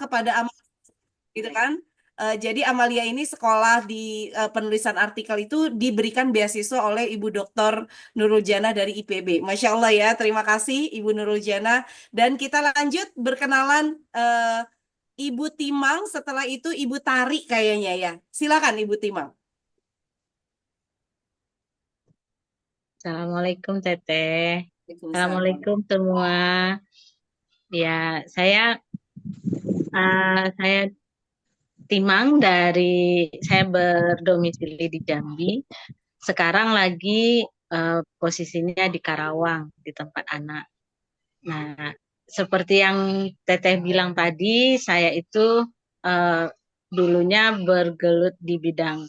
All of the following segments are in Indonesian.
kepada Amalia gitu kan. Jadi Amalia ini sekolah di penulisan artikel itu diberikan beasiswa oleh Ibu Dr. Nurul Jana dari IPB. Masya Allah ya, terima kasih Ibu Nurul Jana. Dan kita lanjut berkenalan Ibu Timang, setelah itu Ibu Tari kayaknya ya. Silakan Ibu Timang. Assalamualaikum Teteh. Waalaikumsalam. Assalamualaikum semua. Ya, saya Timang saya berdomisili di Jambi. Sekarang lagi posisinya di Karawang di tempat anak. Nah, seperti yang Teteh bilang tadi, saya itu eh, dulunya bergelut di bidang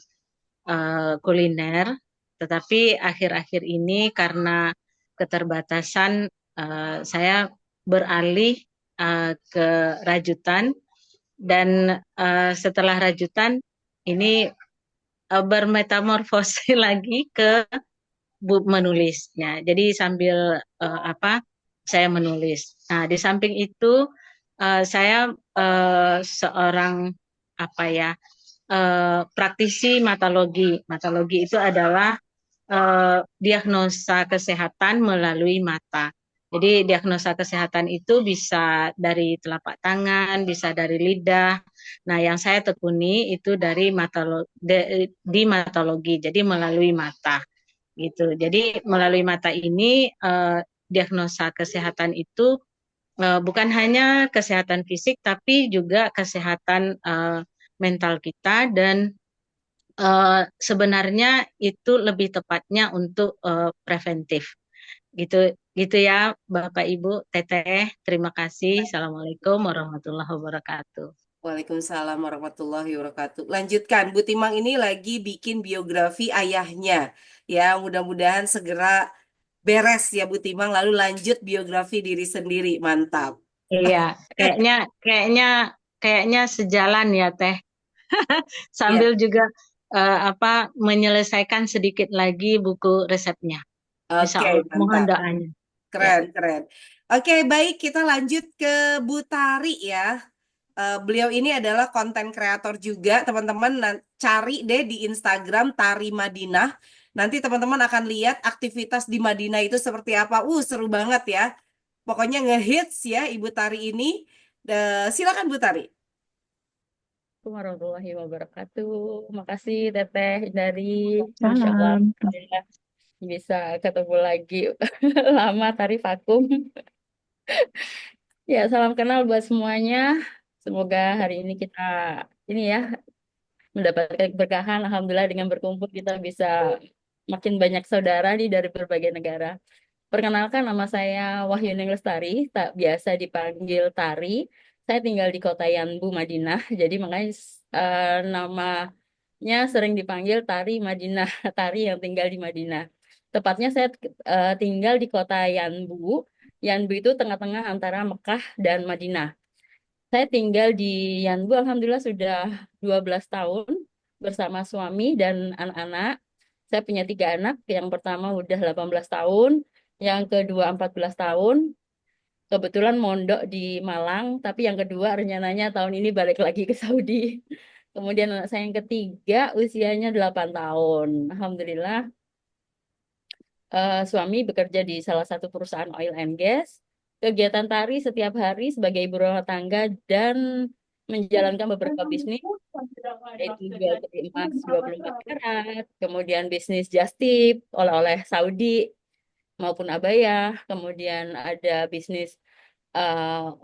kuliner, tetapi akhir-akhir ini karena keterbatasan saya beralih ke rajutan dan setelah rajutan ini bermetamorfosi lagi ke menulisnya. Jadi sambil saya menulis. Nah, di samping itu saya seorang apa ya praktisi matologi. Matologi itu adalah diagnosa kesehatan melalui mata. Jadi diagnosa kesehatan itu bisa dari telapak tangan, bisa dari lidah. Nah, yang saya tekuni itu di matologi, jadi melalui mata gitu. Jadi melalui mata ini diagnosa kesehatan itu bukan hanya kesehatan fisik tapi juga kesehatan mental kita dan sebenarnya itu lebih tepatnya untuk preventif gitu gitu ya Bapak Ibu Teteh, terima kasih. Assalamualaikum warahmatullahi wabarakatuh. Waalaikumsalam warahmatullahi wabarakatuh. Lanjutkan, Bu Timang ini lagi bikin biografi ayahnya. Ya, mudah-mudahan segera beres ya Bu Timang, lalu lanjut biografi diri sendiri. Mantap. Iya, kayaknya kayaknya kayaknya sejalan ya Teh. Ya, Sambil juga menyelesaikan sedikit lagi buku resepnya. Insya oke, Allah, mohon mantap. doanya. Ya. Keren, keren. Oke, baik, kita lanjut ke Bu Tari ya. Beliau ini adalah konten kreator juga, teman-teman. Cari deh di Instagram Tari Madinah. Nanti teman-teman akan lihat aktivitas di Madinah itu seperti apa. Seru banget ya. Pokoknya ngehits ya Ibu Tari ini. Silakan Bu Tari. Warahmatullahi wabarakatuh. Makasih Teteh dari Masya Allah. Salam. Alhamdulillah bisa ketemu lagi. Lama Tari vakum. Ya, salam kenal buat semuanya. Semoga hari ini kita ini ya mendapatkan keberkahan. Alhamdulillah dengan berkumpul kita bisa makin banyak saudara nih dari berbagai negara. Perkenalkan nama saya Wahyuning Lestari, tak biasa dipanggil Tari. Saya tinggal di kota Yanbu, Madinah. Jadi makanya namanya sering dipanggil Tari Madinah, Tari yang tinggal di Madinah. Tepatnya saya tinggal di kota Yanbu. Yanbu itu tengah-tengah antara Mekah dan Madinah. Saya tinggal di Yanbu, alhamdulillah sudah 12 tahun bersama suami dan anak-anak. Saya punya 3 anak, yang pertama udah 18 tahun, yang kedua 14 tahun. Kebetulan mondok di Malang, tapi yang kedua rencananya tahun ini balik lagi ke Saudi. Kemudian anak saya yang ketiga usianya 8 tahun. Alhamdulillah, suami bekerja di salah satu perusahaan oil and gas. Kegiatan tari setiap hari sebagai ibu rumah tangga dan menjalankan beberapa bisnis, yaitu jual peti emas 24 karat, kemudian bisnis just tip, oleh-oleh Saudi maupun abaya, kemudian ada bisnis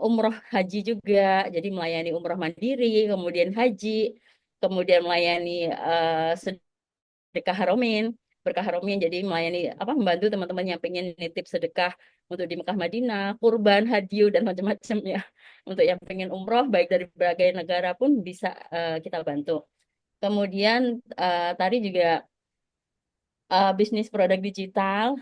umroh haji juga, jadi melayani umroh mandiri, kemudian haji, kemudian melayani sedekah haromin, berkah haromin, jadi melayani membantu teman-teman yang pengen nitip sedekah untuk di Mekah Madinah, kurban, hadiu dan macam-macamnya. Untuk yang pengen umroh baik dari berbagai negara pun bisa kita bantu. Kemudian tadi juga bisnis produk digital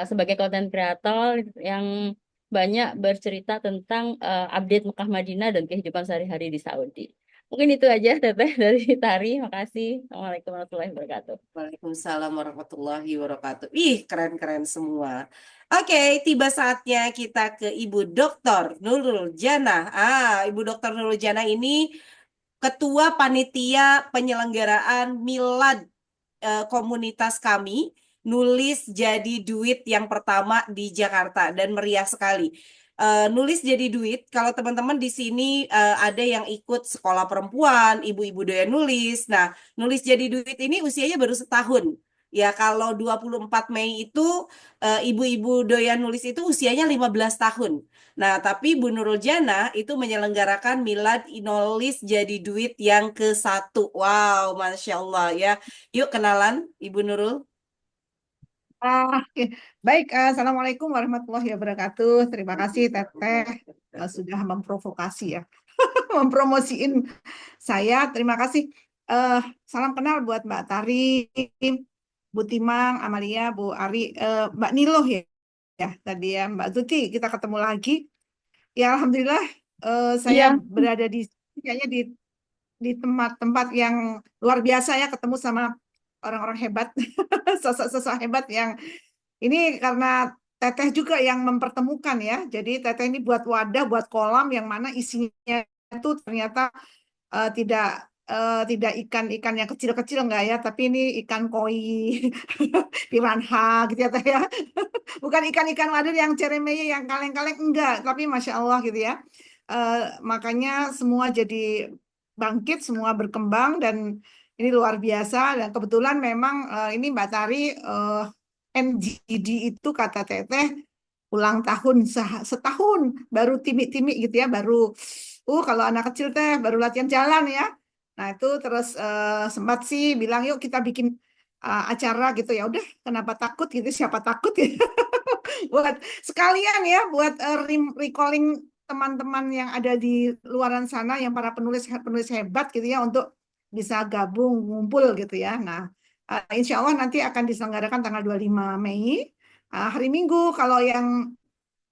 sebagai konten kreator yang banyak bercerita tentang update Mekah Madinah dan kehidupan sehari-hari di Saudi. Mungkin itu aja Teteh dari Tari. Makasih. Assalamualaikum warahmatullahi wabarakatuh. Waalaikumsalam warahmatullahi wabarakatuh. Ih, keren-keren semua. Oke, tiba saatnya kita ke Ibu Doktor Nurul Jana. Ibu Doktor Nurul Jana ini Ketua Panitia Penyelenggaraan Milad komunitas kami, nulis jadi duit yang pertama di Jakarta dan meriah sekali. Nulis jadi duit, kalau teman-teman di sini ada yang ikut sekolah perempuan, ibu-ibu doyan nulis. Nah, nulis jadi duit ini usianya baru setahun. Ya, kalau 24 Mei itu ibu-ibu doyan nulis itu usianya 15 tahun. Nah, tapi Bu Nurul Jana itu menyelenggarakan Milad Inolis jadi duit yang ke-1. Wow, Masya Allah ya. Yuk kenalan, Ibu Nurul. Oke. Baik, Assalamualaikum warahmatullahi wabarakatuh. Terima kasih Teteh sudah memprovokasi ya, mempromosiin saya. Terima kasih. Eh, Salam kenal buat Mbak Tari, Bu Timang, Amalia, Bu Ari, Mbak Niloh ya, tadi ya Mbak Tuti. Kita ketemu lagi. Ya Alhamdulillah, saya Iya, berada di kayaknya di tempat-tempat yang luar biasa ya, ketemu sama orang-orang hebat, sosok-sosok hebat yang ini karena Teteh juga yang mempertemukan ya. Jadi Teteh ini buat wadah, buat kolam yang mana isinya itu ternyata tidak tidak ikan-ikan yang kecil-kecil enggak ya, tapi ini ikan koi, piranha gitu ya Teh ya. Bukan ikan-ikan wader yang ceremeye, yang kaleng-kaleng enggak, tapi Masya Allah gitu ya. Eh, Makanya semua jadi bangkit, semua berkembang dan ini luar biasa. Dan kebetulan memang ini Mbak Tari MGD itu kata Teteh ulang tahun setahun baru timik-timik gitu ya, baru kalau anak kecil teh baru latihan jalan ya. Nah itu terus sempat sih bilang yuk kita bikin acara gitu ya. Udah kenapa takut gitu, siapa takut ya. Buat sekalian ya buat recalling teman-teman yang ada di luaran sana yang para penulis hebat gitu ya untuk bisa gabung ngumpul gitu ya. Nah, insya Allah nanti akan diselenggarakan tanggal 25 Mei hari Minggu. Kalau yang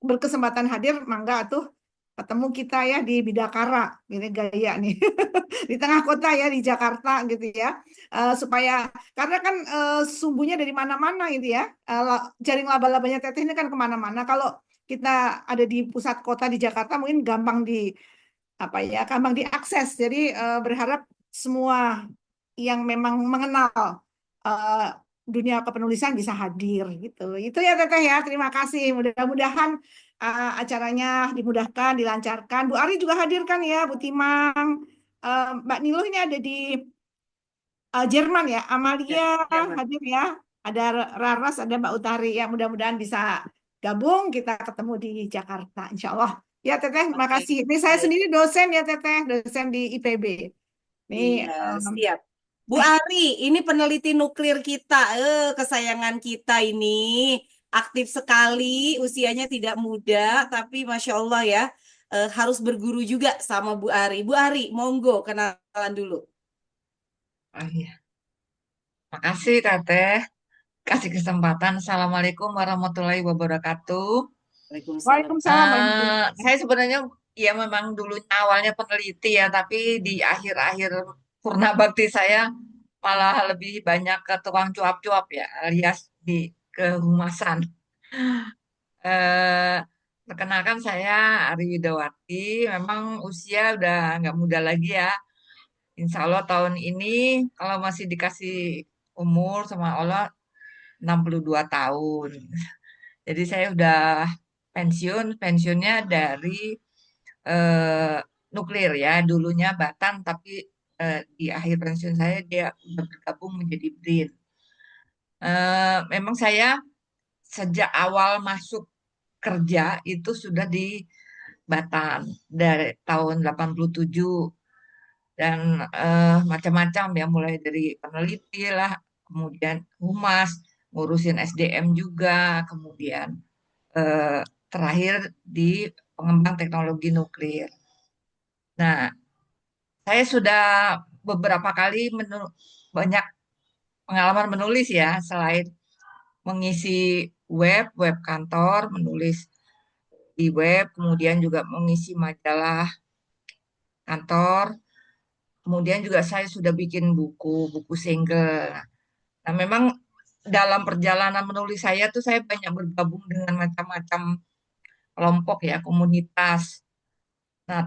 berkesempatan hadir mangga tuh ketemu kita ya di Bidakara ini gaya nih di tengah kota ya di Jakarta gitu ya. Supaya karena kan sumbunya dari mana-mana gitu ya. Jaring laba-labanya Teteh ini kan kemana-mana. Kalau kita ada di pusat kota di Jakarta mungkin gampang di apa ya, gampang diakses. Jadi berharap semua yang memang mengenal eh, dunia kepenulisan bisa hadir gitu. Itu ya Teteh ya. Terima kasih. Mudah-mudahan acaranya dimudahkan, dilancarkan. Bu Ari juga hadir kan ya, Bu Timang. Mbak Niluh ini ada di Jerman ya. Ya, Amalia Jerman. hadir ya. Ada Raras, ada Mbak Utari ya. Mudah-mudahan bisa gabung. Kita ketemu di Jakarta, Insya Allah. Ya Teteh, Oke, makasih. Ini saya baik. sendiri dosen ya Teteh, dosen di IPB. Nih, Iya, siap. Bu Ari, ini peneliti nuklir kita, kesayangan kita ini. Aktif sekali, usianya tidak muda, tapi Masya Allah ya, harus berguru juga sama Bu Ari. Bu Ari, monggo kenalan dulu. Oh iya, makasih Teteh. Kasih kesempatan. Assalamualaikum warahmatullahi wabarakatuh. Waalaikumsalam. Waalaikumsalam warahmatullahi Saya sebenarnya ya memang dulu awalnya peneliti ya, tapi di akhir-akhir purna bakti saya malah lebih banyak ke tukang cuap-cuap ya, alias di kehumasan. Eh, Perkenalkan saya Ari Widawati, memang usia udah nggak muda lagi ya. Insya Allah tahun ini kalau masih dikasih umur sama Allah 62 tahun. Jadi saya udah pensiunnya dari eh, nuklir ya, dulunya Batan, tapi di akhir pensiun saya dia udah bergabung menjadi BRIN. Memang saya sejak awal masuk kerja itu sudah di Batan dari tahun 87 dan macam-macam ya, mulai dari peneliti lah, kemudian humas, ngurusin SDM juga, kemudian eh, terakhir di pengembang teknologi nuklir. Nah, saya sudah beberapa kali banyak pengalaman menulis ya, selain mengisi web kantor, menulis di web, kemudian juga mengisi majalah kantor. Kemudian juga saya sudah bikin buku single. Nah, memang dalam perjalanan menulis saya tuh saya banyak bergabung dengan macam-macam kelompok ya, komunitas. Nah,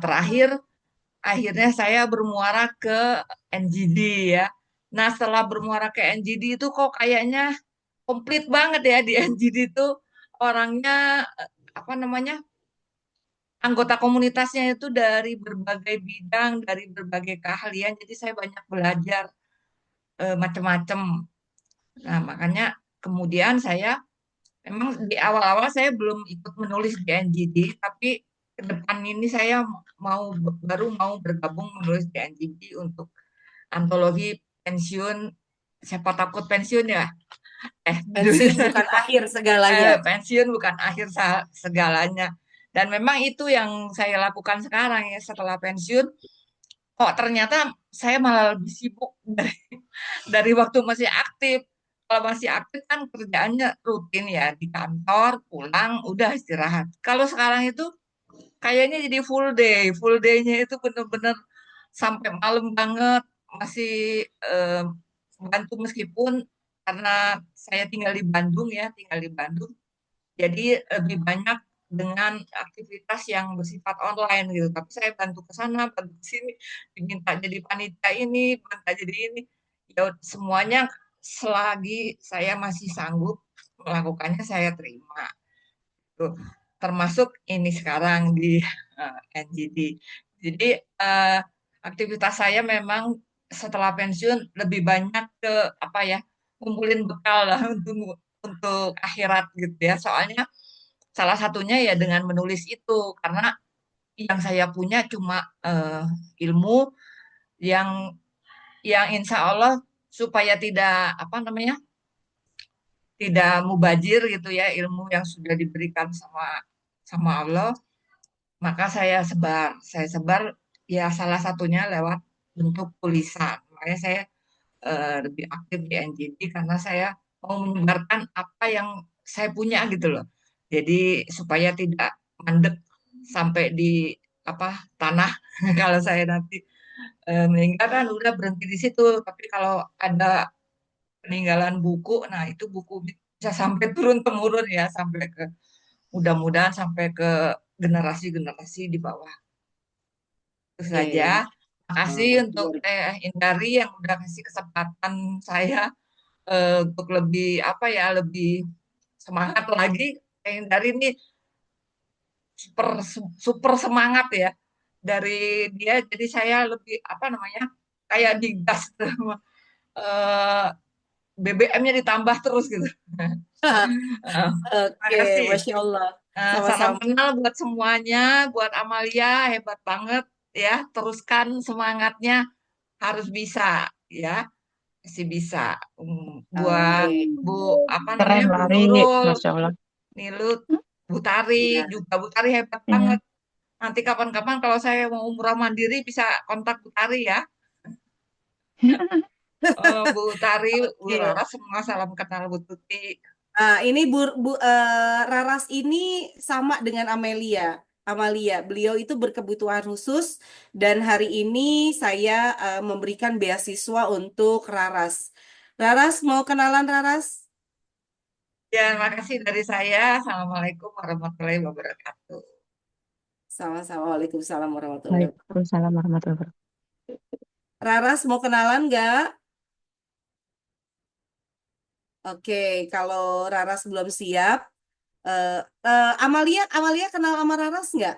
akhirnya saya bermuara ke NGD ya. Nah, setelah bermuara ke NGD itu kok kayaknya komplit banget ya di NGD itu orangnya apa namanya? Anggota komunitasnya itu dari berbagai bidang, dari berbagai keahlian. Jadi saya banyak belajar macam-macam. Nah, makanya kemudian saya memang di awal-awal saya belum ikut menulis di NGD, tapi ke depan ini saya baru mau bergabung menulis di NGD untuk antologi pensiun. Siapa takut pensiun ya? Pensiun bukan akhir segalanya. Pensiun bukan akhir segalanya. Dan memang itu yang saya lakukan sekarang ya setelah pensiun. Kok ternyata saya malah lebih sibuk dari waktu masih aktif. Kalau masih aktif kan kerjaannya rutin ya di kantor, pulang, udah istirahat. Kalau sekarang itu kayaknya jadi full day. Full day-nya itu benar-benar sampai malam banget masih eh, bantu meskipun karena saya tinggal di Bandung ya, tinggal di Bandung. Jadi lebih banyak dengan aktivitas yang bersifat online gitu. Tapi saya bantu ke sana, bantu ke sini, diminta jadi panitia ini, minta jadi ini. Ya semuanya selagi saya masih sanggup melakukannya saya terima. Tuh, termasuk ini sekarang di NGD. Jadi aktivitas saya memang setelah pensiun lebih banyak ke apa ya, ngumpulin bekal lah untuk akhirat gitu ya. Soalnya salah satunya ya dengan menulis itu karena yang saya punya cuma ilmu yang insya Allah supaya tidak apa namanya tidak mubazir gitu ya ilmu yang sudah diberikan sama Allah maka saya sebar ya salah satunya lewat bentuk tulisan makanya saya lebih aktif di NGD karena saya mau menyebarkan apa yang saya punya gitu loh jadi supaya tidak mandek sampai di apa tanah kalau saya nanti meninggal kan udah berhenti di situ tapi kalau ada peninggalan buku nah itu buku bisa sampai turun temurun ya sampai ke mudah-mudahan sampai ke generasi-generasi di bawah itu saja. Oke. Makasih untuk Luar Teh Indari yang udah kasih kesempatan saya untuk lebih apa ya lebih semangat lagi. Teh Indari ini super super semangat ya dari dia jadi saya lebih apa namanya kayak digas eh, BBM-nya ditambah terus gitu. Terima Oke, kasih. Masya Allah. Salam Sama-sama. kenal buat semuanya, buat Amalia hebat banget ya. Teruskan semangatnya harus bisa ya, masih bisa. Buat Oke. Bu apa namanya Keren Bu lari nih, Nurul, Masya Allah. Nilut, Bu Tari Ya. juga Bu Tari hebat Iya. banget. Nanti kapan-kapan kalau saya mau umrah mandiri bisa kontak Bu Tari ya. Bu Tari, Bu Oke. Rara semua salam kenal Bu Tuti. Nah, ini Raras ini sama dengan Amelia. Amalia, beliau itu berkebutuhan khusus dan hari ini saya memberikan beasiswa untuk Raras. Raras, mau kenalan Raras? Ya, makasih dari saya. Assalamualaikum warahmatullahi wabarakatuh. Sama-sama. Waalaikumsalam warahmatullahi wabarakatuh. Waalaikumsalam warahmatullahi wabarakatuh. Raras, mau kenalan nggak? Oke, kalau Raras belum siap, Amalia kenal sama Raras nggak?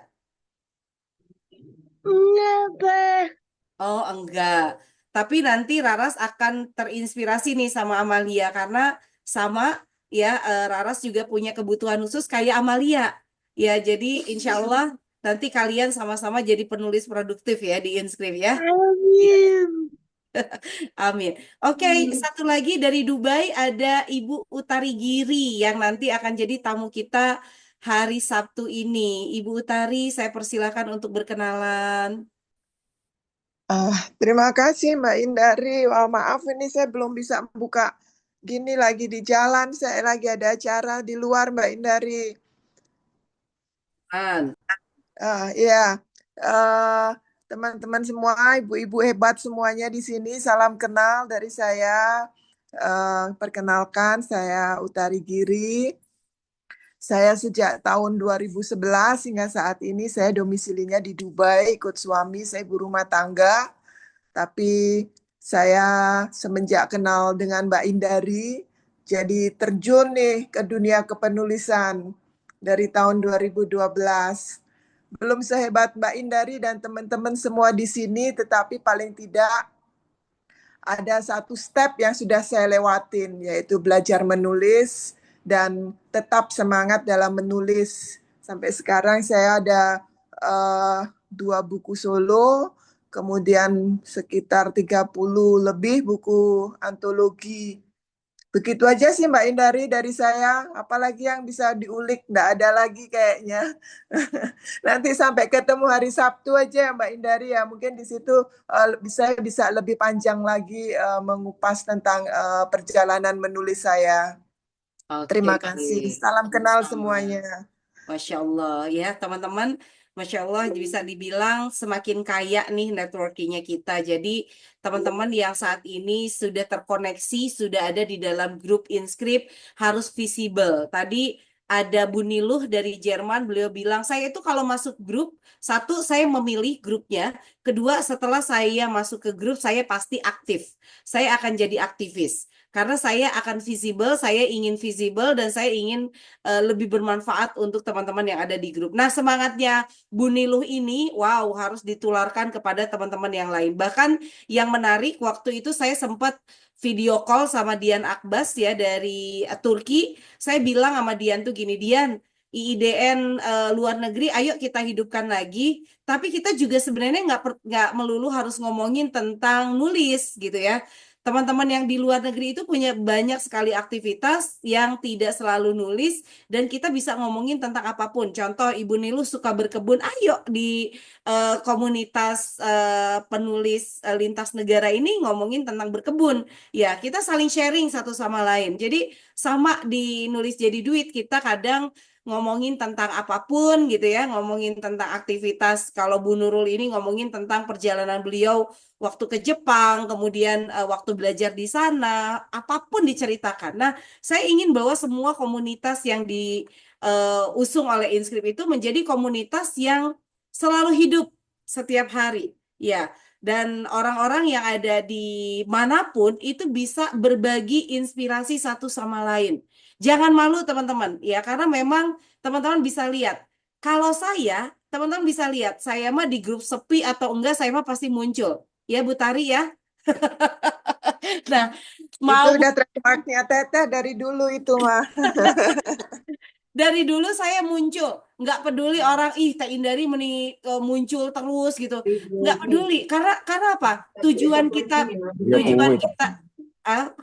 Enggak, Oh, enggak. Tapi nanti Raras akan terinspirasi nih sama Amalia karena sama ya Raras juga punya kebutuhan khusus kayak Amalia. Ya, jadi insya Allah nanti kalian sama-sama jadi penulis produktif ya di Inscript ya. Amin. Amin. Oke, satu lagi dari Dubai ada Ibu Utari Giri yang nanti akan jadi tamu kita hari Sabtu ini. Ibu Utari, saya persilakan untuk berkenalan. Terima kasih Mbak Indari. Wah, maaf ini saya belum bisa buka gini lagi di jalan. Saya lagi ada acara di luar Mbak Indari. An. Ya, teman-teman semua, ibu-ibu hebat semuanya di sini. Salam kenal dari saya. Perkenalkan, saya Utari Giri. Saya sejak tahun 2011 hingga saat ini saya domisilinya di Dubai, ikut suami, saya ibu rumah tangga. Tapi saya semenjak kenal dengan Mbak Indari, jadi terjun nih ke dunia kepenulisan dari tahun 2012. Belum sehebat Mbak Indari dan teman-teman semua di sini, tetapi paling tidak ada satu step yang sudah saya lewatin, yaitu belajar menulis dan tetap semangat dalam menulis. Sampai sekarang saya ada 2 buku solo, kemudian sekitar 30 lebih buku antologi. Begitu aja sih Mbak Indari dari saya. Apalagi yang bisa diulik, nggak ada lagi kayaknya. Nanti sampai ketemu hari Sabtu aja ya Mbak Indari ya. Mungkin di situ bisa lebih panjang lagi mengupas tentang perjalanan menulis saya. Terima Oke, kasih. Salam kenal semuanya. Masya Allah ya teman-teman, Masya Allah bisa dibilang semakin kaya nih networkingnya kita. Jadi teman-teman yang saat ini sudah terkoneksi, sudah ada di dalam grup Inscript harus visible. Tadi ada Bu Niluh dari Jerman, beliau bilang, saya itu kalau masuk grup, satu saya memilih grupnya, kedua setelah saya masuk ke grup, saya pasti aktif. Saya akan jadi aktivis. Karena saya akan visible, saya ingin visible, dan saya ingin lebih bermanfaat untuk teman-teman yang ada di grup. Nah, semangatnya Bu Niluh ini, wow, harus ditularkan kepada teman-teman yang lain. Bahkan yang menarik, waktu itu saya sempat video call sama Dian Akbas ya dari Turki. Saya bilang sama Dian tuh gini, Dian, IIDN luar negeri, ayo kita hidupkan lagi. Tapi kita juga sebenarnya nggak melulu harus ngomongin tentang nulis gitu ya. Teman-teman yang di luar negeri itu punya banyak sekali aktivitas yang tidak selalu nulis dan kita bisa ngomongin tentang apapun. Contoh Ibu Niluh suka berkebun, ayo di komunitas penulis lintas negara ini ngomongin tentang berkebun. Ya, kita saling sharing satu sama lain. Jadi sama di nulis jadi duit, kita kadang ngomongin tentang apapun gitu ya, ngomongin tentang aktivitas. Kalau Bu Nurul ini ngomongin tentang perjalanan beliau waktu ke Jepang, kemudian waktu belajar di sana, apapun diceritakan. Nah, saya ingin bahwa semua komunitas yang diusung oleh Inscript itu menjadi komunitas yang selalu hidup setiap hari. Ya, dan orang-orang yang ada di manapun itu bisa berbagi inspirasi satu sama lain. Jangan malu teman-teman, ya karena memang teman-teman bisa lihat. Kalau saya, teman-teman bisa lihat, saya mah di grup sepi atau enggak, saya mah pasti muncul. Ya Bu Tari ya. Nah, Itu mau udah trademarknya Teteh dari dulu itu mah. dari dulu saya muncul, nggak peduli orang, ih Teh Indari muncul terus gitu, nggak peduli. Karena apa? Tujuan kita,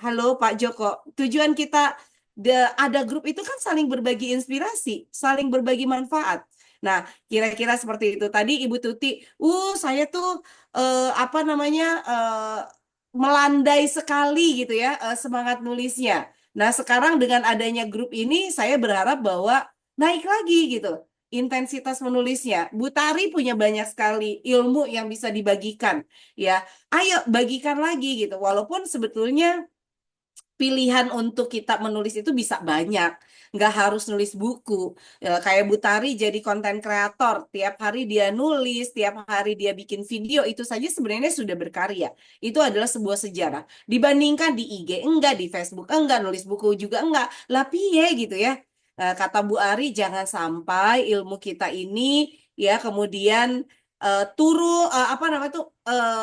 halo Pak Joko, tujuan kita ada grup itu kan saling berbagi inspirasi, saling berbagi manfaat. Nah, kira-kira seperti itu. Tadi Ibu Tuti, saya tuh apa namanya melandai sekali gitu ya semangat nulisnya. Nah, sekarang dengan adanya grup ini, saya berharap bahwa naik lagi gitu intensitas menulisnya. Bu Tari punya banyak sekali ilmu yang bisa dibagikan, ya. Ayo bagikan lagi gitu. Walaupun sebetulnya pilihan untuk kita menulis itu bisa banyak, nggak harus nulis buku. Kayak Bu Tari jadi konten kreator, tiap hari dia nulis, tiap hari dia bikin video, itu saja sebenarnya sudah berkarya. Itu adalah sebuah sejarah. Dibandingkan di IG enggak, di Facebook enggak, nulis buku juga enggak, lah piye gitu ya. Kata Bu Ari, jangan sampai ilmu kita ini ya kemudian apa namanya tuh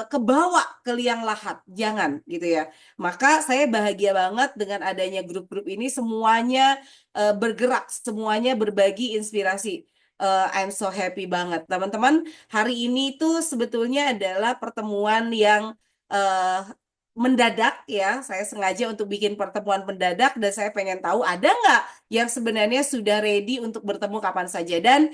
kebawa ke liang lahat, jangan gitu ya. Maka saya bahagia banget dengan adanya grup-grup ini, semuanya bergerak, semuanya berbagi inspirasi. I'm so happy banget. Teman-teman, hari ini tuh sebetulnya adalah pertemuan yang eh, mendadak ya. Saya sengaja untuk bikin pertemuan mendadak dan saya pengen tahu ada nggak yang sebenarnya sudah ready untuk bertemu kapan saja. Dan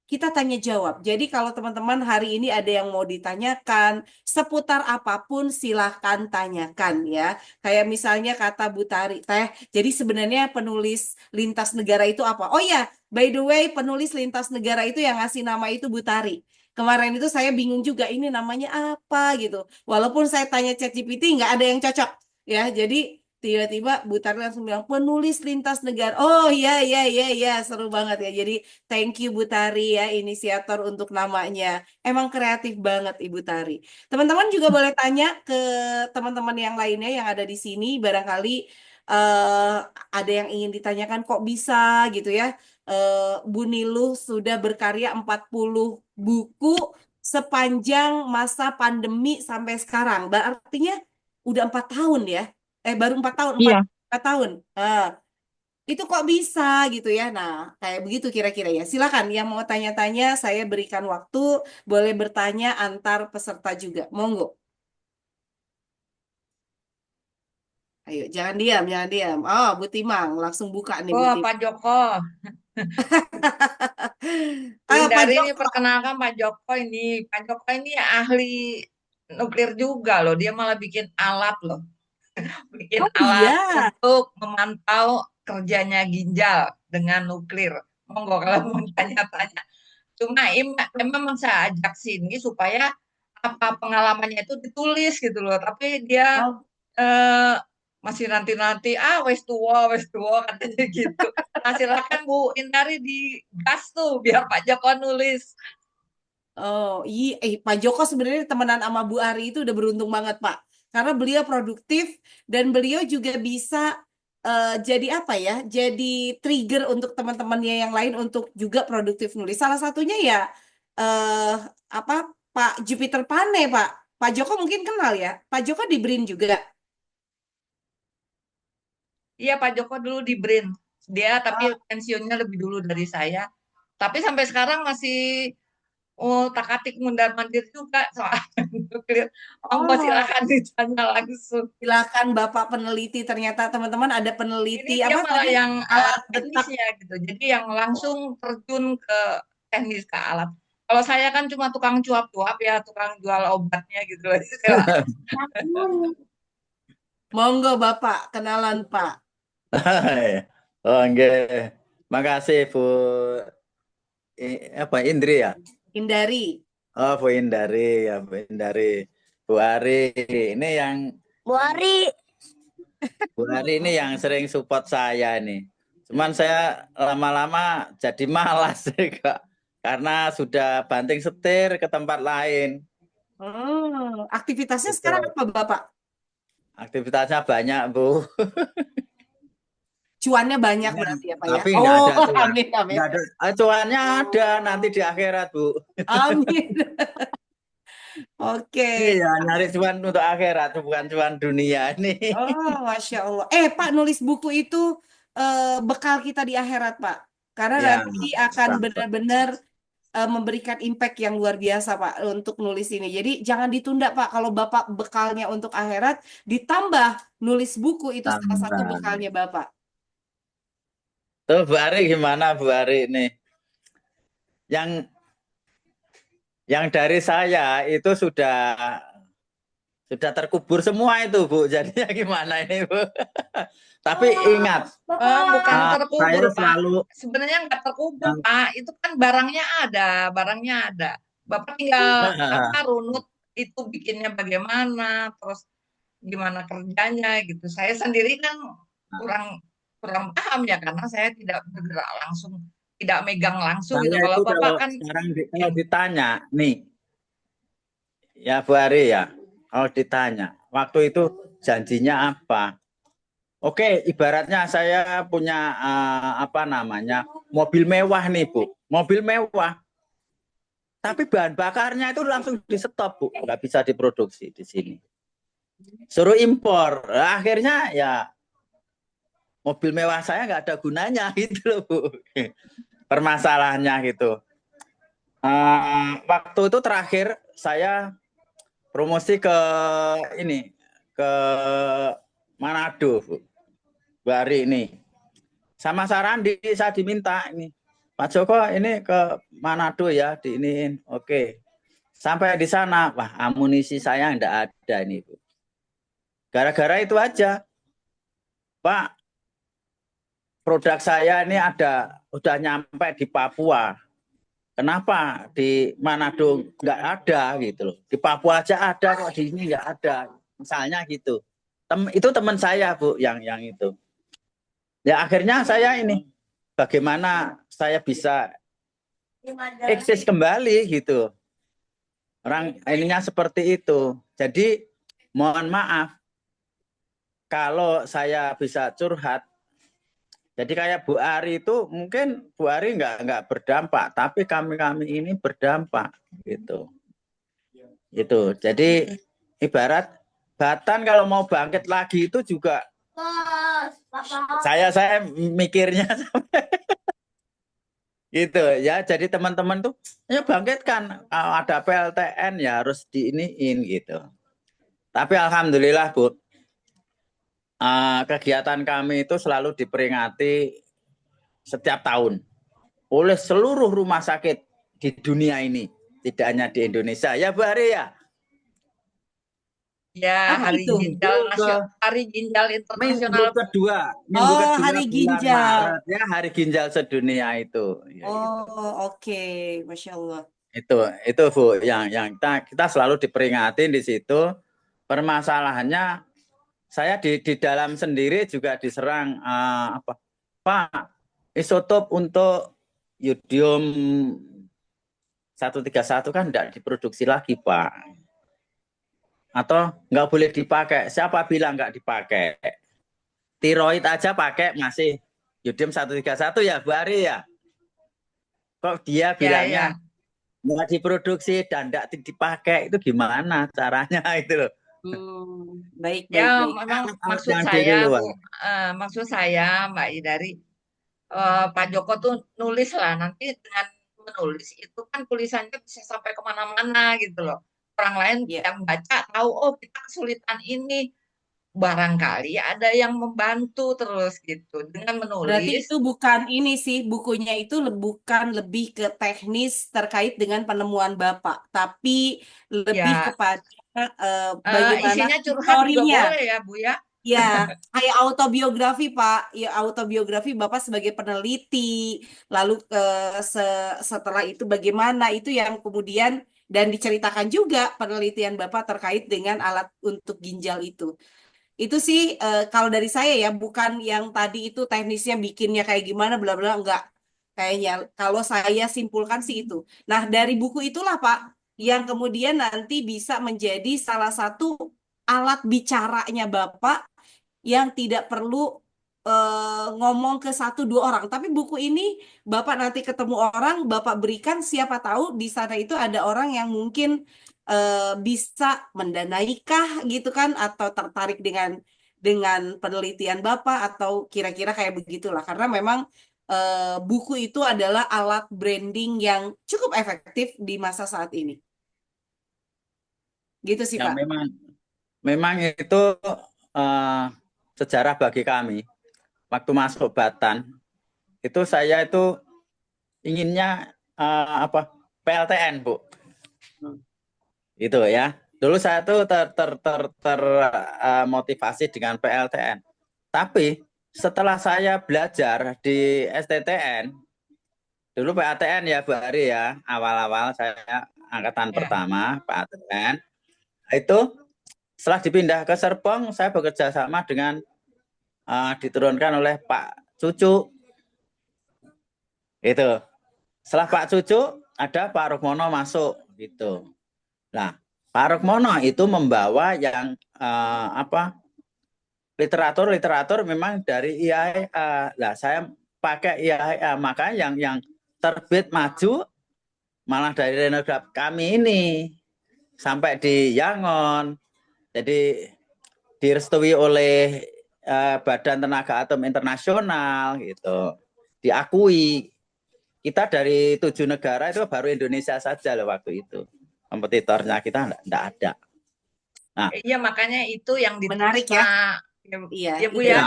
kita tanya jawab. Jadi kalau teman-teman hari ini ada yang mau ditanyakan seputar apapun silahkan tanyakan ya. Kayak misalnya kata Bu Tari, Teh, jadi sebenarnya penulis lintas negara itu apa? Oh ya, by the way, penulis lintas negara itu yang ngasih nama itu Bu Tari. Kemarin itu saya bingung juga ini namanya apa gitu. Walaupun saya tanya ChatGPT nggak ada yang cocok ya. Jadi tiba-tiba Bu Tari langsung bilang penulis lintas negara. Oh iya iya iya iya seru banget ya. Jadi thank you Bu Tari ya inisiator untuk namanya. Emang kreatif banget Ibu Tari. Teman-teman juga boleh tanya ke teman-teman yang lainnya yang ada di sini. Barangkali eh, ada yang ingin ditanyakan kok bisa gitu ya. Bu Niluh sudah berkarya 40 buku sepanjang masa pandemi sampai sekarang. Artinya udah 4 tahun ya. Baru 4 tahun, Iya. 4 tahun. Itu kok bisa gitu ya. Nah, kayak begitu kira-kira ya. Silakan yang mau tanya-tanya, saya berikan waktu. Boleh bertanya antar peserta juga. Monggo. Ayo, jangan diam, jangan diam. Oh, Bu Timang, langsung buka nih Bu Oh, Timang. Pak Joko. Bu Pak Indari ini Joko. perkenalkan Pak Joko ini. Pak Joko ini ahli nuklir juga loh. Dia malah bikin alat loh. Bikin Oh alat iya. untuk memantau kerjanya ginjal dengan nuklir. Monggo kalau mau tanya-tanya. Cuma memang saya ajak sini supaya apa pengalamannya itu ditulis gitu loh. Tapi dia Oh, eh, masih nanti-nanti, wes tua katanya gitu. Nah, silakan Bu Indari digas tuh biar Pak Joko nulis. Oh, iya, Pak Joko sebenarnya temenan sama Bu Ari itu udah beruntung banget, Pak. Karena beliau produktif dan beliau juga bisa jadi apa ya? Jadi trigger untuk teman-temannya yang lain untuk juga produktif nulis. Salah satunya ya eh apa Pak Jupiter Pane, Pak. Pak Joko mungkin kenal ya. Pak Joko di BRIN juga. Iya, Pak Joko dulu di BRIN. Dia tapi Ah, pensiunnya lebih dulu dari saya. Tapi sampai sekarang masih tak-atik mundar-mandir juga soal nuklir. Monggo oh, silakan ditanya langsung. silakan Bapak peneliti. Ternyata teman-teman ada Ini peneliti dia apa malah tadi? yang Alat detak. teknisnya gitu. Jadi yang langsung terjun ke teknis ke alat. Kalau saya kan cuma tukang cuap-cuap ya, tukang jual obatnya gitu loh. Monggo Bapak, kenalan Pak. Oh, enggak. Makasih Bu apa Indri ya? Hindari. Oh, Bu Indari ya, Bu Indari. Bu Ari ini yang Bu Ari, Bu Ari ini yang sering support saya ini. Cuman saya lama-lama jadi malas Kak. Karena sudah banting setir ke tempat lain. Oh, aktivitasnya Gitu. sekarang apa Bapak? Aktivitasnya banyak, Bu. Cuannya banyak Iya, berarti ya Pak ya? tapi nggak Oh, ada cuan. amin, amin. Nggak ada. Cuannya ada nanti di akhirat, Bu. Amin. Oke. Iya, nyari cuan untuk akhirat, bukan cuan dunia ini. Oh, Masya Allah. Pak, nulis buku itu bekal kita di akhirat, Pak. Karena Ya, nanti akan Pak. benar-benar memberikan impact yang luar biasa, Pak, untuk nulis ini. Jadi jangan ditunda, Pak. Kalau Bapak bekalnya untuk akhirat, ditambah nulis buku itu salah satu Tambah. bekalnya Bapak. Tuh, Bu Ari gimana, Bu Ari ini? Yang dari saya itu sudah terkubur semua itu, Bu. Jadinya gimana ini, Bu? Tapi ingat, Bukan saya terkubur, Pak. selalu Sebenarnya nggak terkubur, Pak. Itu kan barangnya ada, barangnya ada. Bapak tinggal apa runut itu bikinnya bagaimana, terus gimana kerjanya gitu. Saya sendiri kan kurang kurang paham ya karena saya tidak bergerak langsung, tidak megang langsung gitu. saya Kalau itu Bapak kalau kan sekarang kalau ditanya nih, ya Bu Ari ya, kalau ditanya waktu itu janjinya apa? Oke, ibaratnya saya punya apa namanya mobil mewah nih Bu, mobil mewah, tapi bahan bakarnya itu langsung di stop Bu, nggak bisa diproduksi di sini, suruh impor. Akhirnya ya mobil mewah saya nggak ada gunanya gitu loh Bu, permasalahannya gitu. Waktu itu terakhir saya promosi ke ini ke Manado Bu, Bari ini. Sama Sarandi saya diminta ini, Pak Joko ini ke Manado ya diiniin. Oke. Sampai di sana, wah amunisi saya enggak ada ini Bu. Gara-gara itu aja, Pak, produk saya ini udah nyampe di Papua. kenapa di Manado nggak ada gitu loh. Di Papua aja ada kok di ini nggak ada. Misalnya gitu. Itu teman saya Bu yang itu. Ya akhirnya saya ini bagaimana saya bisa eksis kembali gitu. Orang ininya seperti itu. Jadi mohon maaf kalau saya bisa curhat. Jadi kayak Bu Ari itu mungkin Bu Ari nggak berdampak, tapi kami ini berdampak gitu. Itu. Jadi ibarat Batan kalau mau bangkit lagi itu juga saya mikirnya gitu ya. Jadi teman-teman tuh ya bangkitkan, ada PLTN ya harus diiniin gitu. Tapi alhamdulillah Bu, kegiatan kami itu selalu diperingati setiap tahun oleh seluruh rumah sakit di dunia ini, tidak hanya di Indonesia. Ya Bu Ari ya. Ya, Apa Hari itu? Ginjal Nasional, Hari Ginjal Minggu Internasional. kedua Oh, Hari bulan Ginjal. Maret ya, Hari Ginjal sedunia itu. Ya, gitu. Oh, oke. Masya Allah. Itu Bu yang kita selalu diperingatin di situ. Permasalahannya saya di dalam sendiri juga diserang apa Pak, isotop untuk yodium 131 kan tidak diproduksi lagi Pak, atau nggak boleh dipakai. Siapa bilang nggak dipakai? Tiroid aja pakai masih yodium 131 ya Bu Ari ya. Kok dia bilangnya nggak diproduksi dan tidak dipakai, itu gimana caranya itu loh. Baik. Ya, memang maksud saya, maksud saya Mbak Idari, Pak Joko tuh nulis lah, nanti dengan menulis itu kan tulisannya bisa sampai kemana-mana gitu loh. Orang lain yang baca tahu, oh kita kesulitan ini, barangkali ada yang membantu terus gitu dengan menulis. Berarti itu bukan ini sih, bukunya itu bukan lebih ke teknis terkait dengan penemuan Bapak, tapi lebih kepada bagaimana isinya curhat juga boleh ya Bu ya. Ya, kayak autobiografi Pak, ya autobiografi Bapak sebagai peneliti, lalu setelah itu bagaimana itu yang kemudian dan diceritakan juga penelitian Bapak terkait dengan alat untuk ginjal itu. Itu sih kalau dari saya ya, bukan yang tadi itu teknisnya bikinnya kayak gimana bla bla, enggak. Kayaknya kalau saya simpulkan sih itu. Nah, dari buku itulah Pak yang kemudian nanti bisa menjadi salah satu alat bicaranya Bapak yang tidak perlu ngomong ke 1-2 orang. Tapi buku ini Bapak nanti ketemu orang, Bapak berikan, siapa tahu di sana itu ada orang yang mungkin bisa mendanai kah gitu kan, atau tertarik dengan penelitian Bapak atau kira-kira kayak begitulah. Karena memang buku itu adalah alat branding yang cukup efektif di masa saat ini. Gitu sih ya, Pak. Memang itu sejarah bagi kami. Waktu masuk Batan itu saya itu inginnya PLTN Bu. Itu ya. Dulu saya tuh motivasi dengan PLTN. Tapi setelah saya belajar di STTN, dulu PATN ya Bu Ari ya, awal-awal saya angkatan pertama PATN. Itu setelah dipindah ke Serpong, saya bekerja sama dengan diturunkan oleh Pak Cucu. Itu. Setelah Pak Cucu ada Pak Rukmono masuk gitu. Nah, Pak Rukmono itu membawa yang literatur memang dari IAEA. Nah, saya pakai IAEA, makanya yang terbit maju malah dari renograf kami ini sampai di Yangon. Jadi direstui oleh Badan Tenaga Atom Internasional gitu. Diakui. Kita dari 7 negara itu baru Indonesia saja loh waktu itu. Kompetitornya kita enggak ada. Nah, iya makanya itu yang ditulis menarik ya. Iya Bu ya.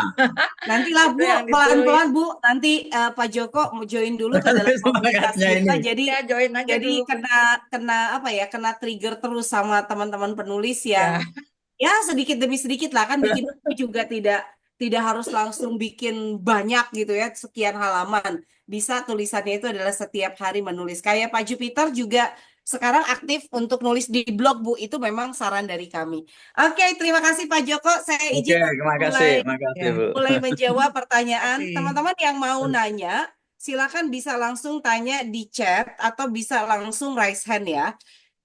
Nantilah Bu, pelan-pelan Bu, nanti Pak Joko mau join dulu ke dalam komunitas kita, jadi ya, join aja jadi dulu. kena trigger terus sama teman-teman penulis yang ya sedikit demi sedikit lah kan bikin buku juga tidak tidak harus langsung bikin banyak gitu ya, sekian halaman. Bisa tulisannya itu adalah setiap hari menulis. Kayak Pak Jupiter juga sekarang aktif untuk nulis di blog, Bu. Itu memang saran dari kami. Oke, terima kasih Pak Joko. Saya Oke, izin terima kasih, mulai Ya, Bu. menjawab pertanyaan. kasih. Teman-teman yang mau nanya, silakan bisa langsung tanya di chat atau bisa langsung raise hand ya.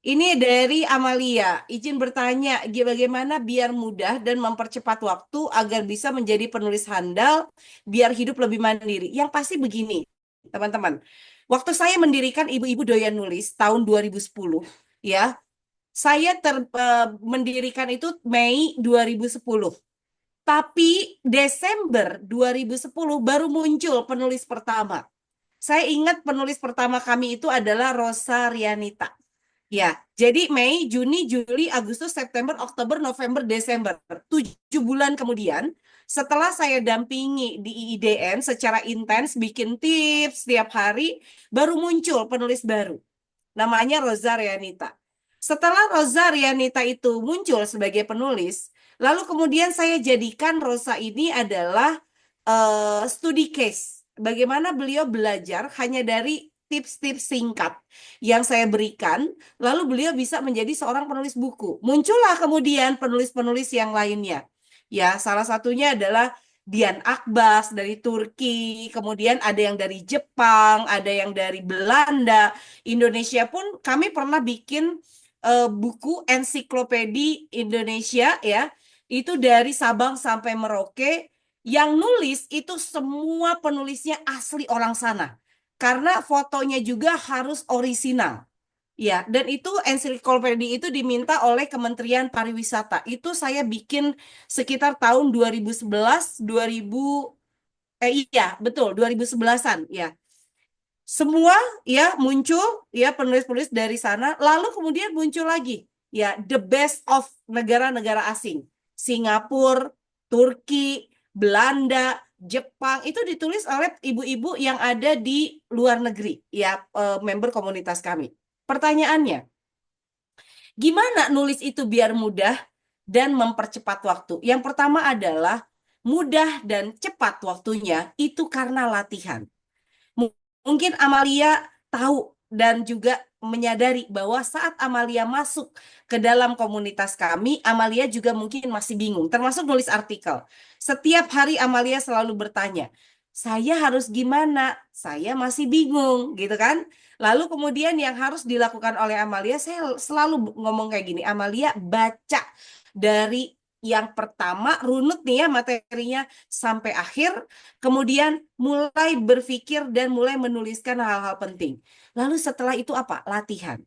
Ini dari Amalia, izin bertanya, bagaimana biar mudah dan mempercepat waktu agar bisa menjadi penulis handal, biar hidup lebih mandiri. Yang pasti begini, teman-teman. Waktu saya mendirikan Ibu-Ibu Doyan Nulis tahun 2010, ya, saya mendirikan itu Mei 2010. Tapi Desember 2010 baru muncul penulis pertama. Saya ingat penulis pertama kami itu adalah Rosa Rianita. Ya, jadi Mei, Juni, Juli, Agustus, September, Oktober, November, Desember. 7 bulan kemudian, setelah saya dampingi di IIDN secara intens, bikin tips setiap hari, baru muncul penulis baru. Namanya Rosa Rianita. Setelah Rosa Rianita itu muncul sebagai penulis, lalu kemudian saya jadikan Rosa ini adalah studi case. Bagaimana beliau belajar hanya dari tips-tips singkat yang saya berikan, lalu beliau bisa menjadi seorang penulis buku. Muncullah kemudian penulis-penulis yang lainnya. Ya, salah satunya adalah Dian Akbas dari Turki, kemudian ada yang dari Jepang, ada yang dari Belanda, Indonesia pun kami pernah bikin buku ensiklopedi Indonesia ya, itu dari Sabang sampai Merauke. Yang nulis itu semua penulisnya asli orang sana. Karena fotonya juga harus orisinal. Ya, dan itu ensiklopedi itu diminta oleh Kementerian Pariwisata. Itu saya bikin sekitar tahun 2011, iya, betul, 2011-an ya. Semua ya muncul ya penulis-penulis dari sana, lalu kemudian muncul lagi ya the best of negara-negara asing. Singapura, Turki, Belanda, Jepang itu ditulis oleh ibu-ibu yang ada di luar negeri ya, member komunitas kami. Pertanyaannya, gimana nulis itu biar mudah dan mempercepat waktu? Yang pertama adalah mudah dan cepat waktunya itu karena latihan. Mungkin Amalia tahu dan juga menyadari bahwa saat Amalia masuk ke dalam komunitas kami, Amalia juga mungkin masih bingung, termasuk nulis artikel. Setiap hari Amalia selalu bertanya, saya harus gimana? Saya masih bingung, gitu kan? Lalu kemudian yang harus dilakukan oleh Amalia, saya selalu ngomong kayak gini, Amalia baca dari yang pertama, runut nih ya materinya sampai akhir, kemudian mulai berpikir dan mulai menuliskan hal-hal penting. Lalu setelah itu apa? Latihan.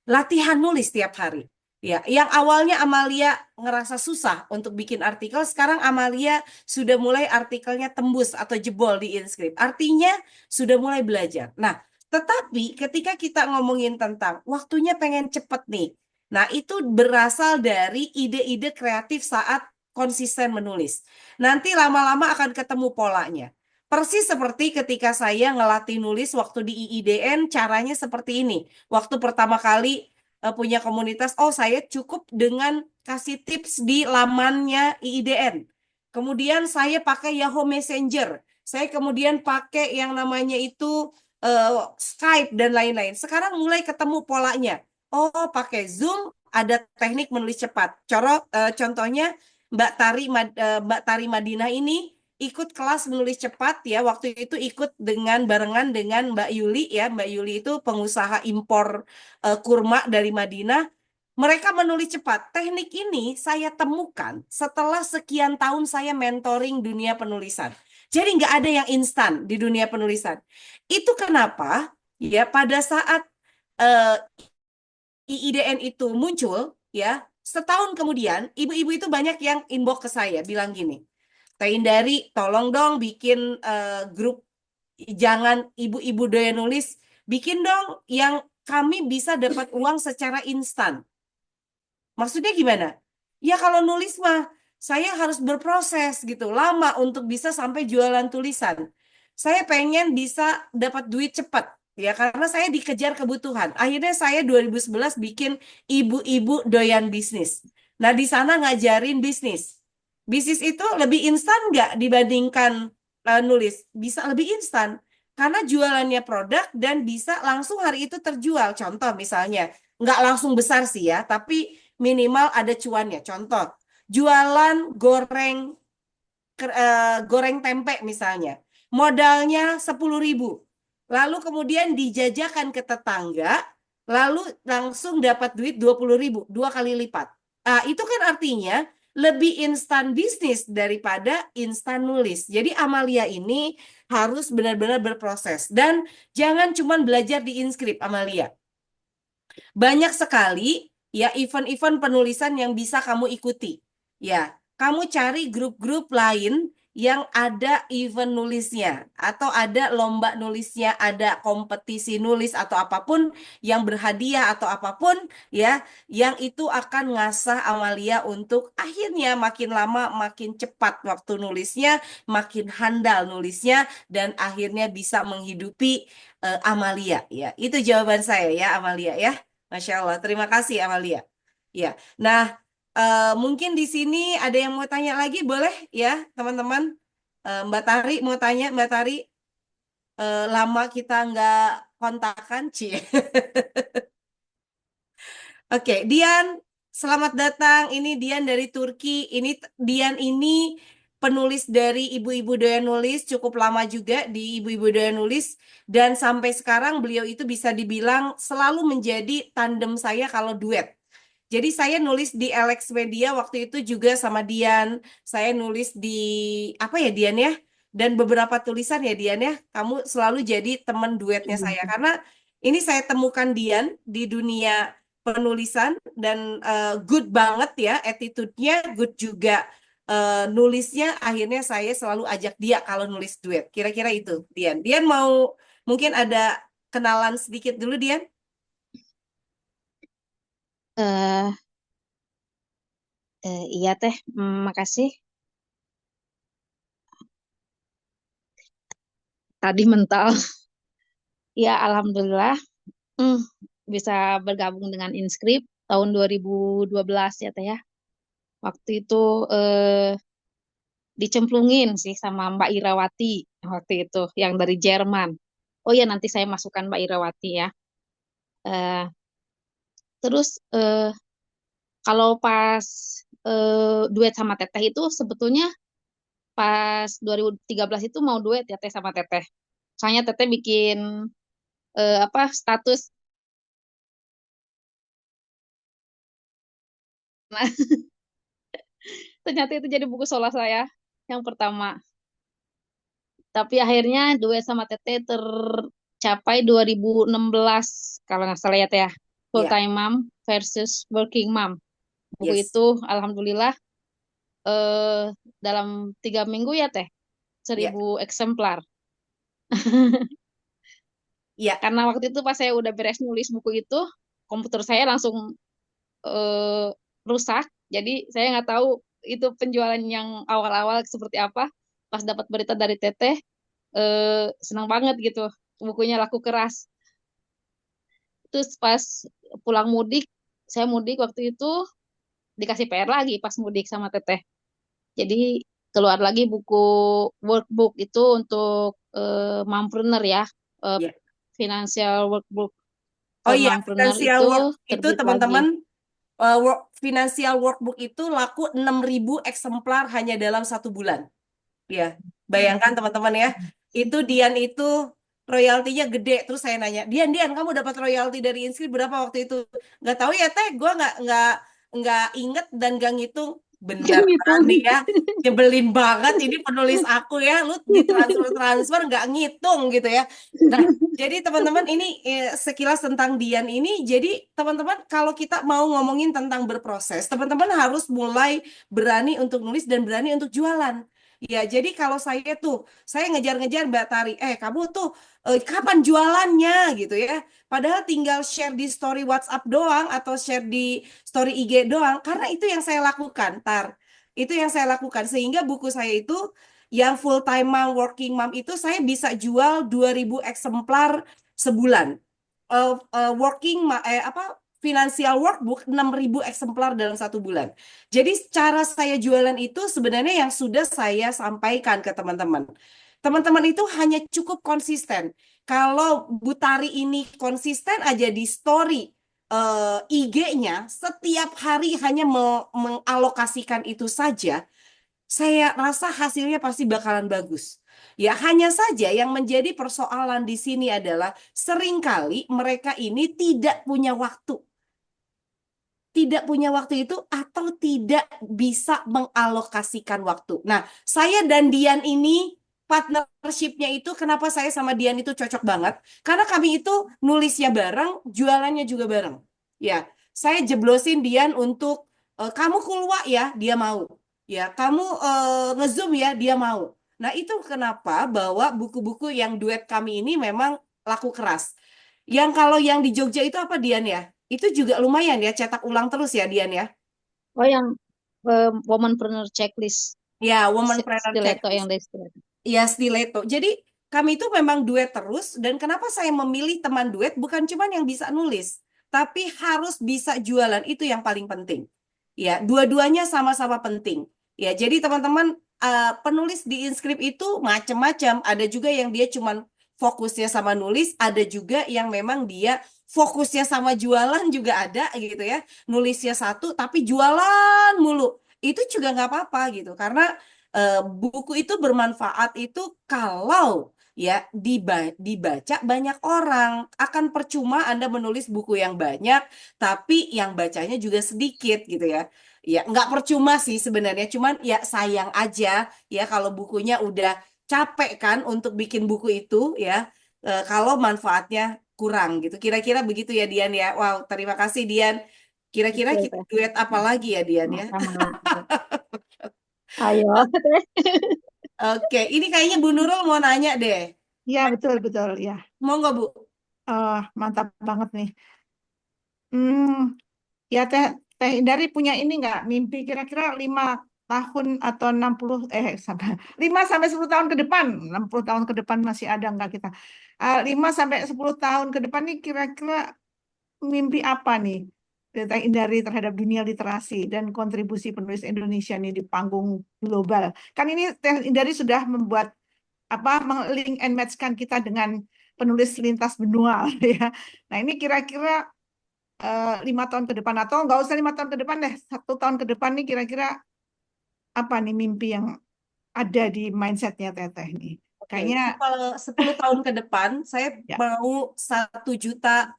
Latihan nulis tiap hari. Ya, yang awalnya Amalia ngerasa susah untuk bikin artikel, sekarang Amalia sudah mulai artikelnya tembus atau jebol di Inscript. Artinya sudah mulai belajar. Nah, tetapi ketika kita ngomongin tentang waktunya pengen cepet nih, nah itu berasal dari ide-ide kreatif saat konsisten menulis. Nanti lama-lama akan ketemu polanya. Persis seperti ketika saya ngelatih nulis waktu di IIDN, caranya seperti ini. Waktu pertama kali punya komunitas, oh saya cukup dengan kasih tips di lamannya IIDN. Kemudian saya pakai Yahoo Messenger. Saya kemudian pakai yang namanya itu Skype dan lain-lain. Sekarang mulai ketemu polanya. Oh, pakai Zoom, ada teknik menulis cepat. Contohnya Mbak Tari Madinah ini ikut kelas menulis cepat ya. Waktu itu ikut barengan dengan Mbak Yuli ya. Mbak Yuli itu pengusaha impor kurma dari Madinah. Mereka menulis cepat. Teknik ini saya temukan setelah sekian tahun saya mentoring dunia penulisan. Jadi nggak ada yang instan di dunia penulisan. Itu kenapa ya pada saat IIDN itu muncul ya, setahun kemudian ibu-ibu itu banyak yang inbox ke saya bilang gini, Teh Indari tolong dong bikin grup jangan ibu-ibu doyan nulis, bikin dong yang kami bisa dapat uang secara instan. Maksudnya gimana? Ya kalau nulis mah saya harus berproses gitu, lama untuk bisa sampai jualan tulisan. Saya pengen bisa dapat duit cepat. Ya, karena saya dikejar kebutuhan. Akhirnya saya 2011 bikin ibu-ibu doyan bisnis. Nah, di sana ngajarin bisnis. Bisnis itu lebih instan nggak dibandingkan nulis? Bisa lebih instan. Karena jualannya produk dan bisa langsung hari itu terjual. Contoh misalnya, nggak langsung besar sih ya, tapi minimal ada cuannya. Contoh, jualan goreng tempe misalnya. Modalnya 10.000. Lalu kemudian dijajakan ke tetangga, lalu langsung dapat duit 20.000, 2 kali lipat. Itu kan artinya lebih instan bisnis daripada instan nulis. Jadi Amalia ini harus benar-benar berproses. Dan jangan cuma belajar di Inscript, Amalia. Banyak sekali ya event-event penulisan yang bisa kamu ikuti. Ya, kamu cari grup-grup lain yang ada event nulisnya atau ada lomba nulisnya, ada kompetisi nulis atau apapun yang berhadiah atau apapun ya, yang itu akan ngasah Amalia untuk akhirnya makin lama makin cepat waktu nulisnya, makin handal nulisnya dan akhirnya bisa menghidupi Amalia ya. Itu jawaban saya ya Amalia ya. Masya Allah, terima kasih Amalia. Ya, nah mungkin di sini ada yang mau tanya lagi, boleh ya teman-teman? Mbak Tari mau tanya, Mbak Tari, lama kita nggak kontakan, Ci. Oke, Dian, selamat datang. Ini Dian dari Turki. Dian ini penulis dari Ibu-Ibu Doyan Nulis, cukup lama juga di Ibu-Ibu Doyan Nulis. Dan sampai sekarang beliau itu bisa dibilang selalu menjadi tandem saya kalau duet. Jadi saya nulis di Alex Media waktu itu juga sama Dian. Saya nulis di apa ya Dian ya? Dan beberapa tulisan ya Dian ya. Kamu selalu jadi teman duetnya saya karena ini saya temukan Dian di dunia penulisan dan good banget ya, attitude-nya good juga. Nulisnya akhirnya saya selalu ajak dia kalau nulis duet. Kira-kira itu Dian. Dian mau mungkin ada kenalan sedikit dulu Dian? eh iya teh, makasih. Tadi mental. Ya, alhamdulillah, hmm, bisa bergabung dengan Inscript tahun 2012 ya teh ya. Waktu itu dicemplungin sih sama Mbak Irawati waktu itu yang dari Jerman. Oh ya, nanti saya masukkan Mbak Irawati ya. Eh, terus kalau pas duet sama Teteh itu sebetulnya pas 2013 itu mau duet ya Teh sama Teteh. Soalnya Teteh bikin apa status. Nah, ternyata itu jadi buku solo saya yang pertama. Tapi akhirnya duet sama Teteh tercapai 2016 kalau nggak salah ya Teh ya. Full Ya, Time Mom versus Working Mom. Buku yes. itu alhamdulillah eh, dalam 3 minggu ya Teh, Ya, 1.000 eksemplar. ya. Karena waktu itu pas saya udah beres nulis buku itu, komputer saya langsung eh, rusak. Jadi saya nggak tahu itu penjualan yang awal-awal seperti apa. Pas dapat berita dari Teteh, senang banget gitu. Bukunya laku keras. Terus pas pulang mudik, saya mudik waktu itu dikasih PR lagi pas mudik sama Teteh. Jadi keluar lagi buku workbook itu untuk mompreneur ya, eh, Ya. financial workbook Oh for iya, mompreneur financial itu work itu terbit lagi. teman-teman financial workbook itu laku 6.000 eksemplar hanya dalam 1 bulan. Ya, bayangkan teman-teman ya. Itu Dian itu royaltinya gede. Terus saya nanya, Dian, kamu dapat royalti dari Inscript berapa waktu itu? Nggak tahu ya Teh, gue nggak inget dan nggak ngitung. Bener Ngitung. nih ya, nyebelin banget ini penulis aku ya, lu ditransfer nggak ngitung gitu ya. Nah, jadi teman-teman ini sekilas tentang Dian ini, jadi teman-teman kalau kita mau ngomongin tentang berproses, teman-teman harus mulai berani untuk nulis dan berani untuk jualan. Ya, jadi kalau saya ngejar-ngejar Mbak Tari, kamu tuh kapan jualannya gitu ya. Padahal tinggal share di story WhatsApp doang atau share di story IG doang, karena itu yang saya lakukan, Itu yang saya lakukan sehingga buku saya itu yang full time mom, working mom itu saya bisa jual 2.000 eksemplar sebulan. Working apa financial workbook 6.000 eksemplar dalam 1 bulan. Jadi cara saya jualan itu sebenarnya yang sudah saya sampaikan ke teman-teman. Teman-teman itu hanya cukup konsisten. Kalau Bu Tari ini konsisten aja di story IG-nya, setiap hari hanya mengalokasikan itu saja, saya rasa hasilnya pasti bakalan bagus. Ya, hanya saja yang menjadi persoalan di sini adalah seringkali mereka ini tidak punya waktu. Tidak punya waktu itu atau tidak bisa mengalokasikan waktu. Nah, saya dan Dian ini partnership-nya itu kenapa saya sama Dian itu cocok banget? Karena kami itu nulisnya bareng, jualannya juga bareng. Ya, saya jeblosin Dian untuk kamu keluar ya, dia mau. Ya, kamu nge-zoom ya, dia mau. Nah, itu kenapa bahwa buku-buku yang duet kami ini memang laku keras. Yang kalau yang di Jogja itu apa Dian ya? Itu juga lumayan ya, cetak ulang terus ya Dian ya. Oh, yang Womanpreneur Checklist. Ya, Womanpreneur Stiletto Checklist. yang dari Stiletto. Ya, Stiletto. Jadi kami itu memang duet terus, dan kenapa saya memilih teman duet bukan cuma yang bisa nulis, tapi harus bisa jualan, itu yang paling penting. Ya, dua-duanya sama-sama penting. Ya, jadi teman-teman penulis di Inscript itu macam-macam. Ada juga yang dia cuma fokusnya sama nulis, ada juga yang memang dia fokusnya sama jualan juga ada gitu ya. Nulisnya satu tapi jualan mulu. Itu juga nggak apa-apa gitu. Karena buku itu bermanfaat itu kalau ya dibaca banyak orang. Akan percuma Anda menulis buku yang banyak tapi yang bacanya juga sedikit gitu ya. Ya nggak percuma sih sebenarnya, cuman ya sayang aja ya kalau bukunya udah capek kan untuk bikin buku itu ya, kalau manfaatnya kurang gitu. Kira-kira begitu ya Dian ya. Wow, terima kasih Dian. Kira-kira Betul, kita Teh. duet apa lagi ya Dian ya? Sama. Ayo, Teh. Oke, ini kayaknya Bu Nurul mau nanya deh. Ya, betul, betul. Ya, Monggo Bu. mantap banget nih. Ya, Teh Indari punya ini nggak mimpi kira-kira 5 tahun atau 5 sampai 10 tahun ke depan, 60 tahun ke depan masih ada nggak kita? 5 sampai 10 tahun ke depan nih kira-kira mimpi apa nih Teh Indari terhadap dunia literasi dan kontribusi penulis Indonesia nih di panggung global. Kan ini Teh Indari sudah membuat link and match-kan kita dengan penulis lintas benua ya. Nah, ini kira-kira 5 tahun ke depan atau nggak usah 5 tahun ke depan deh, 1 tahun ke depan nih kira-kira apa nih mimpi yang ada di mindsetnya Teteh nih? Oke, Kayaknya kalau 10 tahun ke depan, saya ya. mau 1 juta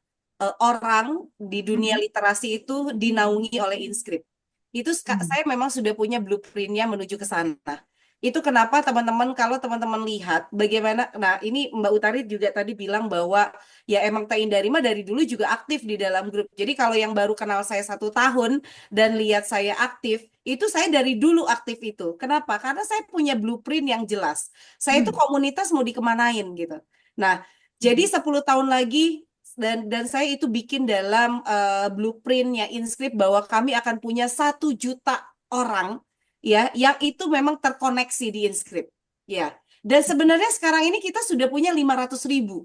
orang di dunia literasi itu dinaungi oleh Inscript. Itu saya memang sudah punya blueprintnya menuju ke sana. Itu kenapa teman-teman, kalau teman-teman lihat bagaimana, nah ini Mbak Utari juga tadi bilang bahwa ya emang Teh Indari mah dari dulu juga aktif di dalam grup. Jadi kalau yang baru kenal saya 1 tahun dan lihat saya aktif, itu saya dari dulu aktif itu. Kenapa? Karena saya punya blueprint yang jelas. Saya itu komunitas mau dikemanain gitu. Nah, jadi 10 tahun lagi dan saya itu bikin dalam blueprintnya Inscript bahwa kami akan punya 1 juta orang ya yang itu memang terkoneksi di Inscript ya. Dan sebenarnya sekarang ini kita sudah punya 500.000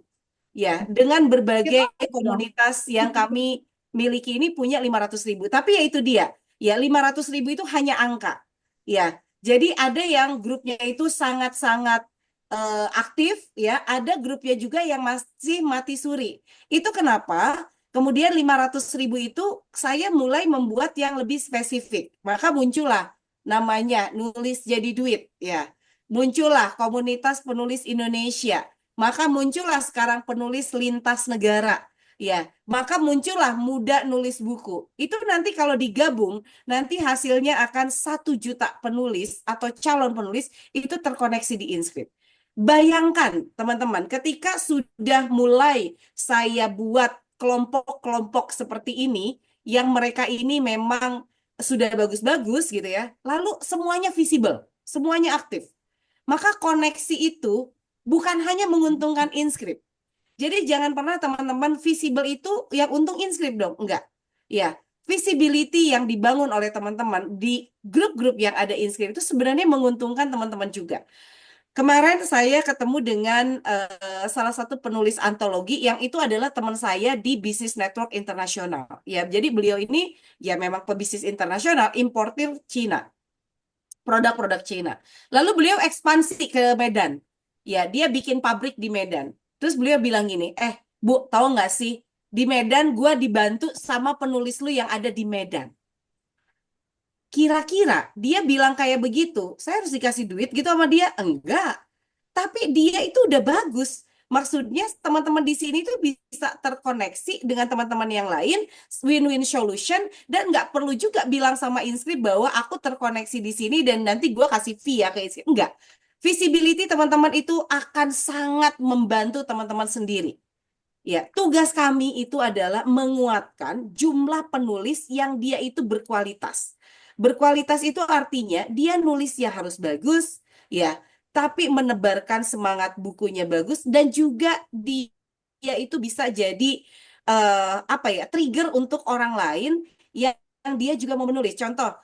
ya dengan berbagai komunitas yang kami miliki ini punya 500.000. Tapi ya itu dia ya 500.000 itu hanya angka ya. Jadi ada yang grupnya itu sangat-sangat aktif ya, ada grupnya juga yang masih mati suri. Itu kenapa kemudian 500.000 itu saya mulai membuat yang lebih spesifik. Maka muncullah namanya nulis jadi duit ya. Muncullah komunitas penulis Indonesia. Maka muncullah sekarang penulis lintas negara. Ya, maka muncullah muda nulis buku. Itu nanti kalau digabung, nanti hasilnya akan 1 juta penulis atau calon penulis itu terkoneksi di Inscript. Bayangkan teman-teman, ketika sudah mulai saya buat kelompok-kelompok seperti ini, yang mereka ini memang sudah bagus-bagus gitu ya, lalu semuanya visible, semuanya aktif. Maka koneksi itu bukan hanya menguntungkan Inscript. Jadi jangan pernah teman-teman visible itu yang untung Inscript dong, enggak. Ya, visibility yang dibangun oleh teman-teman di grup-grup yang ada Inscript itu sebenarnya menguntungkan teman-teman juga. Kemarin saya ketemu dengan salah satu penulis antologi yang itu adalah teman saya di Business Network Internasional. Ya, jadi beliau ini ya memang pebisnis internasional, importir Cina, produk-produk Cina. Lalu beliau ekspansi ke Medan. Ya, dia bikin pabrik di Medan. Terus beliau bilang gini, Bu, tahu nggak sih, di Medan gua dibantu sama penulis lu yang ada di Medan. Kira-kira dia bilang kayak begitu, saya harus dikasih duit gitu sama dia? Enggak. Tapi dia itu udah bagus. Maksudnya teman-teman di sini tuh bisa terkoneksi dengan teman-teman yang lain, win-win solution, dan nggak perlu juga bilang sama Inscript bahwa aku terkoneksi di sini dan nanti gue kasih fee ya ke Inscript. Enggak. Visibility teman-teman itu akan sangat membantu teman-teman sendiri. Ya, tugas kami itu adalah menguatkan jumlah penulis yang dia itu berkualitas. Berkualitas itu artinya dia nulisnya harus bagus, ya, tapi menebarkan semangat bukunya bagus dan juga dia itu bisa jadi apa ya, trigger untuk orang lain yang dia juga mau menulis. Contoh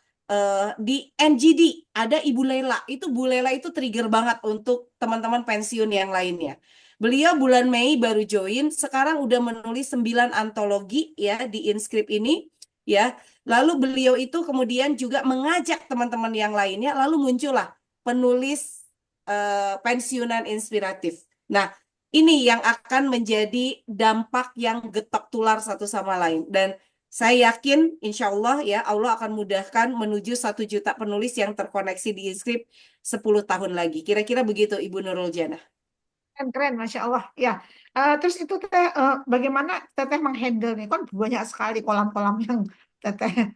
di NGD ada Ibu Lela, itu Bu Lela itu trigger banget untuk teman-teman pensiun yang lainnya. Beliau bulan Mei baru join, sekarang udah menulis 9 antologi ya di Inscript ini ya. Lalu beliau itu kemudian juga mengajak teman-teman yang lainnya, lalu muncullah penulis pensiunan inspiratif. Nah, ini yang akan menjadi dampak yang getok tular satu sama lain. Dan saya yakin, insya Allah ya, Allah akan mudahkan menuju 1 juta penulis yang terkoneksi di Inscript 10 tahun lagi. Kira-kira begitu, Ibu Nurul Jana. Keren, Masya Allah. Ya, terus itu bagaimana Teteh menghandle nih? Kan banyak sekali kolam-kolam yang Teteh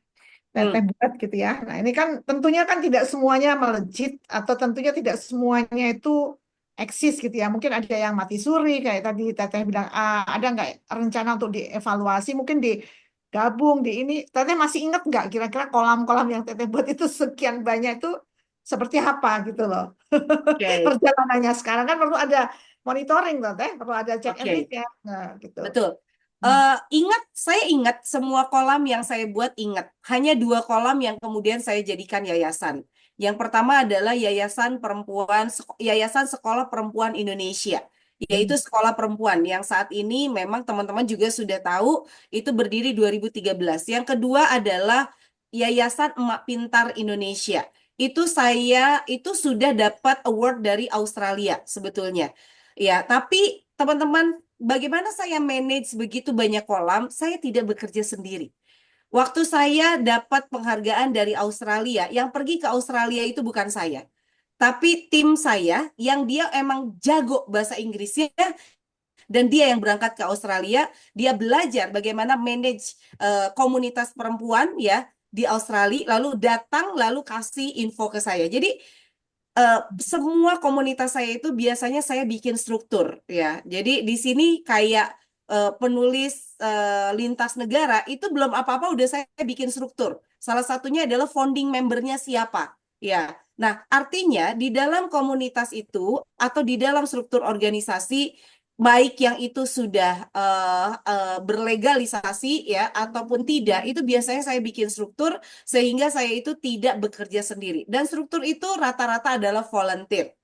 buat gitu ya. Nah, ini kan tentunya kan tidak semuanya melejit atau tentunya tidak semuanya itu eksis gitu ya. Mungkin ada yang mati suri kayak tadi Teteh bilang, ada nggak rencana untuk dievaluasi? Mungkin digabung di ini. Teteh masih ingat nggak kira-kira kolam-kolam yang Teteh buat itu sekian banyak itu seperti apa gitu loh. Oke. Perjalanannya sekarang kan perlu ada monitoring loh Teh, perlu ada check and Oke. recheck. Nah, gitu. Betul. Saya ingat semua kolam yang saya buat ingat. Hanya 2 kolam yang kemudian saya jadikan yayasan. Yang pertama adalah Yayasan Sekolah Perempuan Indonesia, yaitu sekolah perempuan yang saat ini memang teman-teman juga sudah tahu itu berdiri 2013. Yang kedua adalah Yayasan Emak Pintar Indonesia. Itu sudah dapat award dari Australia sebetulnya. Ya, tapi teman-teman, bagaimana saya manage begitu banyak kolam? Saya tidak bekerja sendiri. Waktu saya dapat penghargaan dari Australia, yang pergi ke Australia itu bukan saya, tapi tim saya yang dia emang jago bahasa Inggrisnya, dan dia yang berangkat ke Australia, dia belajar bagaimana manage komunitas perempuan ya di Australia, lalu datang lalu kasih info ke saya. Jadi semua komunitas saya itu biasanya saya bikin struktur ya. Jadi di sini kayak penulis lintas negara itu belum apa-apa udah saya bikin struktur. Salah satunya adalah founding membernya siapa ya. Nah, artinya di dalam komunitas itu atau di dalam struktur organisasi baik yang itu sudah berlegalisasi ya ataupun tidak, itu biasanya saya bikin struktur sehingga saya itu tidak bekerja sendiri. Dan struktur itu rata-rata adalah volunteer.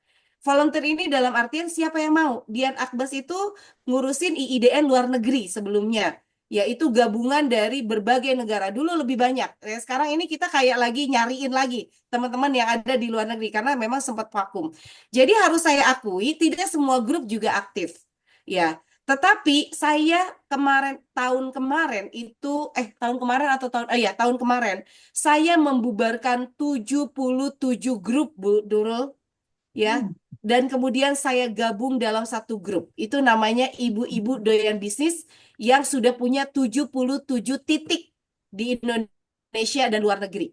Volunteer ini dalam artian siapa yang mau. Dian Akbas itu ngurusin IIDN luar negeri sebelumnya, yaitu gabungan dari berbagai negara. Dulu lebih banyak. Sekarang ini kita kayak lagi nyariin lagi teman-teman yang ada di luar negeri karena memang sempat vakum. Jadi harus saya akui tidak semua grup juga aktif. Ya, tetapi saya tahun kemarin saya membubarkan 77 grup, Bu Durul, ya. Dan kemudian saya gabung dalam satu grup. Itu namanya Ibu-ibu Doyan Bisnis yang sudah punya 77 titik di Indonesia dan luar negeri.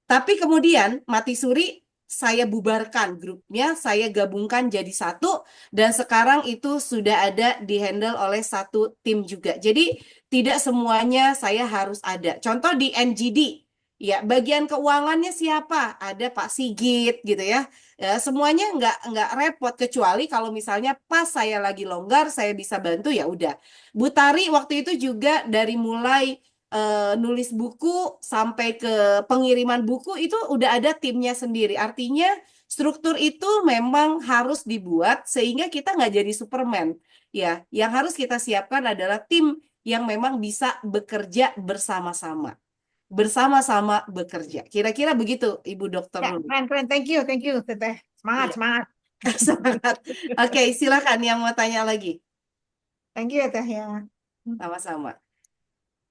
Tapi kemudian mati suri saya bubarkan grupnya, saya gabungkan jadi satu, dan sekarang itu sudah ada dihandle oleh satu tim juga. Jadi tidak semuanya saya harus ada. Contoh di NGD, ya bagian keuangannya siapa? Ada Pak Sigit gitu ya. Ya semuanya nggak repot kecuali kalau misalnya pas saya lagi longgar saya bisa bantu ya udah. Bu Tari waktu itu juga dari mulai nulis buku sampai ke pengiriman buku itu udah ada timnya sendiri. Artinya struktur itu memang harus dibuat sehingga kita nggak jadi Superman. Ya, yang harus kita siapkan adalah tim yang memang bisa bekerja bersama-sama. Bersama-sama bekerja. Kira-kira begitu, Ibu Dokter Ya, Lulu. keren. Thank you, Teteh. Semangat, Iya, semangat. semangat. Oke, silakan yang mau tanya lagi. Thank you ya, Teh ya. Sama-sama.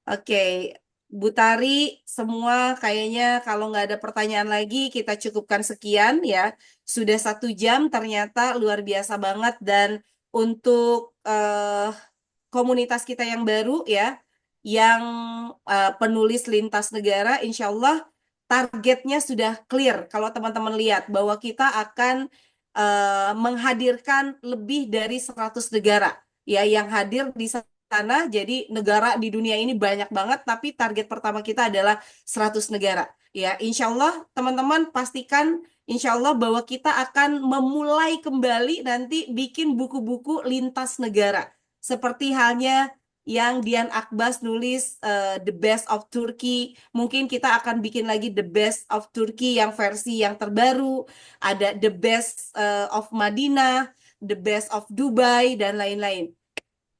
Oke, Bu Tari, semua kayaknya kalau nggak ada pertanyaan lagi, kita cukupkan sekian ya. Sudah 1 jam, ternyata luar biasa banget. Dan untuk komunitas kita yang baru ya, yang penulis lintas negara, insya Allah targetnya sudah clear. Kalau teman-teman lihat bahwa kita akan menghadirkan lebih dari 100 negara ya yang hadir di sana. Jadi negara di dunia ini banyak banget, tapi target pertama kita adalah 100 negara. Ya, insya Allah teman-teman pastikan insya Allah bahwa kita akan memulai kembali nanti bikin buku-buku lintas negara. Seperti halnya yang Dian Akbas nulis The Best of Turkey. Mungkin kita akan bikin lagi The Best of Turkey yang versi yang terbaru. Ada The Best of Madinah, The Best of Dubai, dan lain-lain.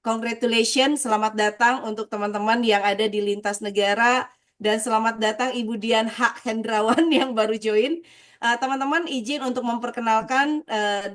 Congratulations, selamat datang untuk teman-teman yang ada di lintas negara. Dan selamat datang Ibu Dian H. Hendrawan yang baru join. Teman-teman izin untuk memperkenalkan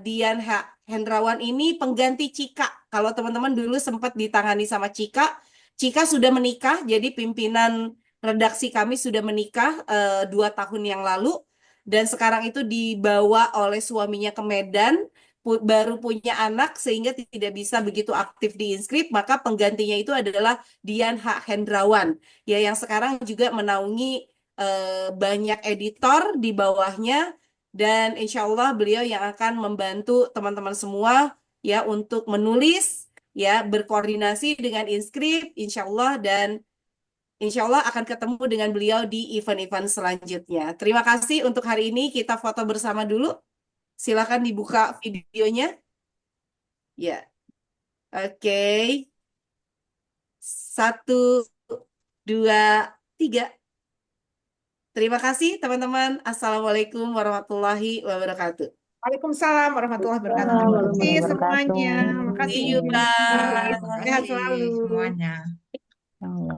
Dian H. Hendrawan ini pengganti Cika. Kalau teman-teman dulu sempat ditangani sama Cika, Cika sudah menikah, jadi pimpinan redaksi kami sudah menikah 2 tahun yang lalu. Dan sekarang itu dibawa oleh suaminya ke Medan, baru punya anak sehingga tidak bisa begitu aktif di Inscript, maka penggantinya itu adalah Dian H. Hendrawan ya yang sekarang juga menaungi banyak editor di bawahnya, dan insya Allah beliau yang akan membantu teman-teman semua ya untuk menulis ya, berkoordinasi dengan Inscript insya Allah, dan insya Allah akan ketemu dengan beliau di event-event selanjutnya. Terima kasih untuk hari ini, kita foto bersama dulu. Silakan dibuka videonya. Ya, oke. 1, 2, 3. Terima kasih teman-teman. Assalamualaikum warahmatullahi wabarakatuh. Waalaikumsalam warahmatullahi wabarakatuh. Terima Waalaikumsalam kasih warahmatullahi semuanya. wabarakatuh. Terima kasih. See you, Terima bye. Sehat kasih selalu. semuanya. Ya Allah.